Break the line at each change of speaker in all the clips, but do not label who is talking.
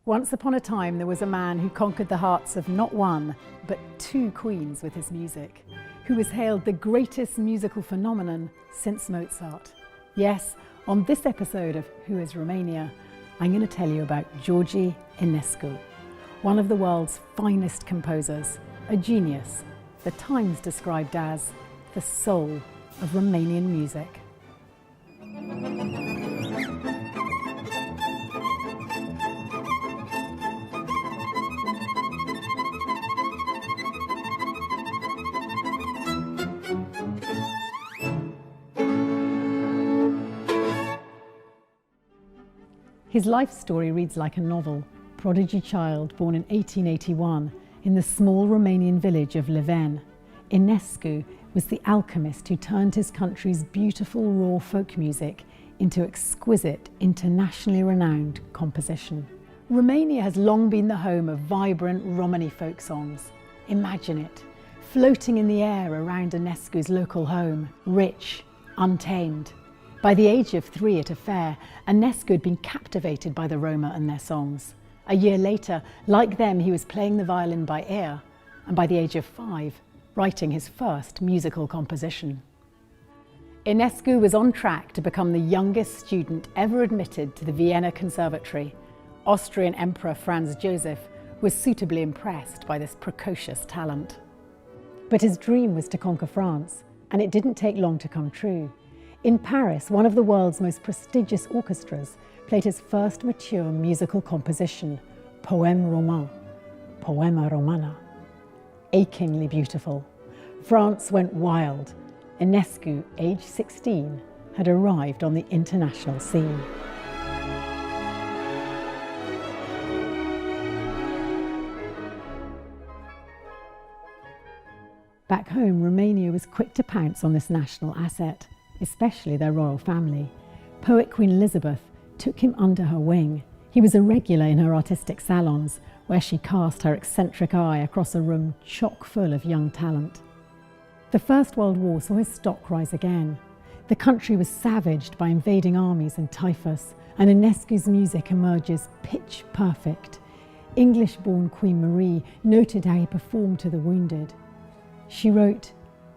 Once upon a time, there was a man who conquered the hearts of not one, but two queens with his music, who was hailed the greatest musical phenomenon since Mozart. Yes, on this episode of Who is Romania, I'm going to tell you about George Enescu, one of the world's finest composers, a genius, the Times described as the soul of Romanian music. His life story reads like a novel. Prodigy child born in 1881 in the small Romanian village of Leven, Enescu was the alchemist who turned his country's beautiful raw folk music into exquisite, internationally renowned composition. Romania has long been the home of vibrant Romani folk songs. Imagine it, floating in the air around Enescu's local home, rich, untamed. By the age of 3 at a fair, Enescu had been captivated by the Roma and their songs. A year later, like them, he was playing the violin by ear, and by the age of 5, writing his first musical composition. Enescu was on track to become the youngest student ever admitted to the Vienna Conservatory. Austrian Emperor Franz Joseph was suitably impressed by this precocious talent. But his dream was to conquer France, and it didn't take long to come true. In Paris, one of the world's most prestigious orchestras played his first mature musical composition, Poème roman, Poema Romana. Achingly beautiful. France went wild. Enescu, aged 16, had arrived on the international scene. Back home, Romania was quick to pounce on this national asset, especially their royal family. Poet Queen Elizabeth took him under her wing. He was a regular in her artistic salons, where she cast her eccentric eye across a room chock full of young talent. The First World War saw his stock rise again. The country was savaged by invading armies and typhus, and Enescu's music emerges pitch perfect. English-born Queen Marie noted how he performed to the wounded. She wrote,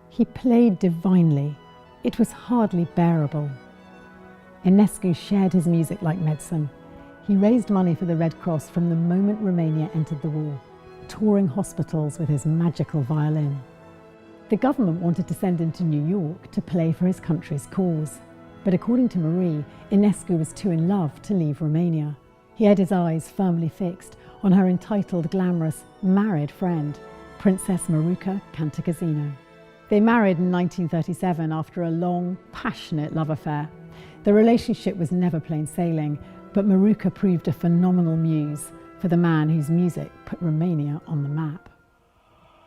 "He played divinely. It was hardly bearable." Enescu shared his music like medicine. He raised money for the Red Cross from the moment Romania entered the war, touring hospitals with his magical violin. The government wanted to send him to New York to play for his country's cause. But according to Marie, Enescu was too in love to leave Romania. He had his eyes firmly fixed on her entitled, glamorous, married friend, Princess Maruca Cantacuzino. They married in 1937 after a long, passionate love affair. The relationship was never plain sailing, but Maruca proved a phenomenal muse for the man whose music put Romania on the map.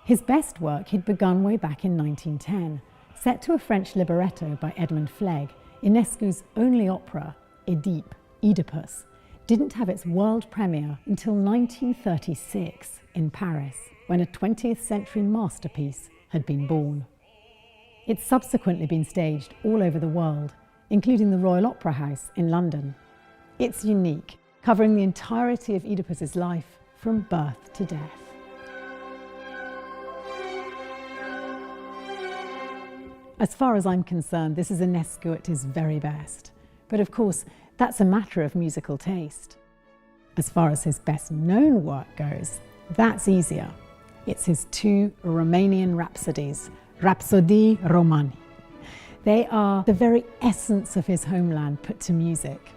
His best work he'd begun way back in 1910. Set to a French libretto by Edmund Flegg, Enescu's only opera, Oedipus, didn't have its world premiere until 1936 in Paris, when a 20th century masterpiece had been born. It's subsequently been staged all over the world, including the Royal Opera House in London. It's unique, covering the entirety of Oedipus's life from birth to death. As far as I'm concerned, this is Enescu at his very best. But of course, that's a matter of musical taste. As far as his best known work goes, that's easier. It's his 2 Romanian rhapsodies, Rhapsodii Romani. They are the very essence of his homeland put to music.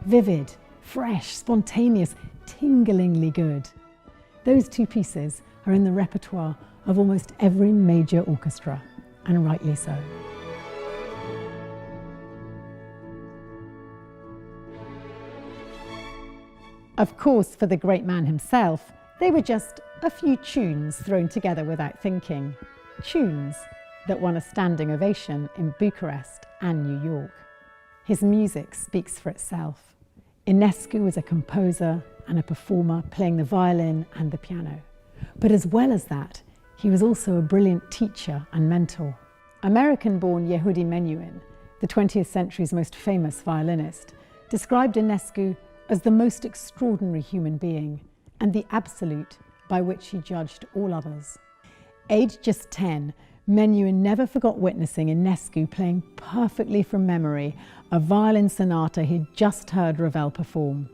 Vivid, fresh, spontaneous, tinglingly good. Those 2 pieces are in the repertoire of almost every major orchestra, and rightly so. Of course, for the great man himself, they were just a few tunes thrown together without thinking. Tunes that won a standing ovation in Bucharest and New York. His music speaks for itself. Enescu was a composer and a performer playing the violin and the piano. But as well as that, he was also a brilliant teacher and mentor. American-born Yehudi Menuhin, the 20th century's most famous violinist, described Enescu as the most extraordinary human being and the absolute by which he judged all others. Aged just 10, Menuhin never forgot witnessing Enescu playing perfectly from memory a violin sonata he'd just heard Ravel perform.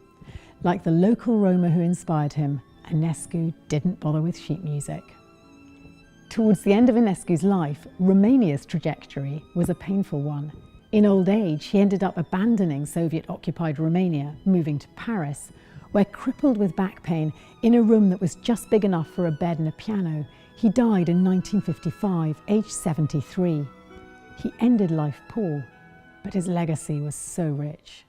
Like the local Roma who inspired him, Enescu didn't bother with sheet music. Towards the end of Enescu's life, Romania's trajectory was a painful one. In old age, he ended up abandoning Soviet-occupied Romania, moving to Paris, where, crippled with back pain, in a room that was just big enough for a bed and a piano, he died in 1955, aged 73. He ended life poor, but his legacy was so rich.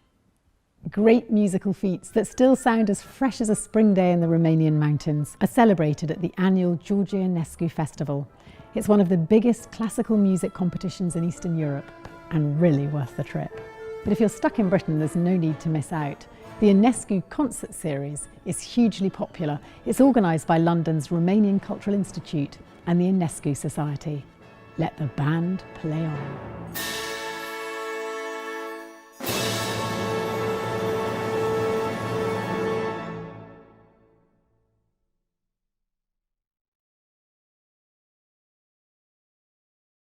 Great musical feats that still sound as fresh as a spring day in the Romanian mountains are celebrated at the annual George Enescu Festival. It's one of the biggest classical music competitions in Eastern Europe and really worth the trip. But if you're stuck in Britain, there's no need to miss out. The Enescu concert series is hugely popular. It's organised by London's Romanian Cultural Institute and the Enescu Society. Let the band play on.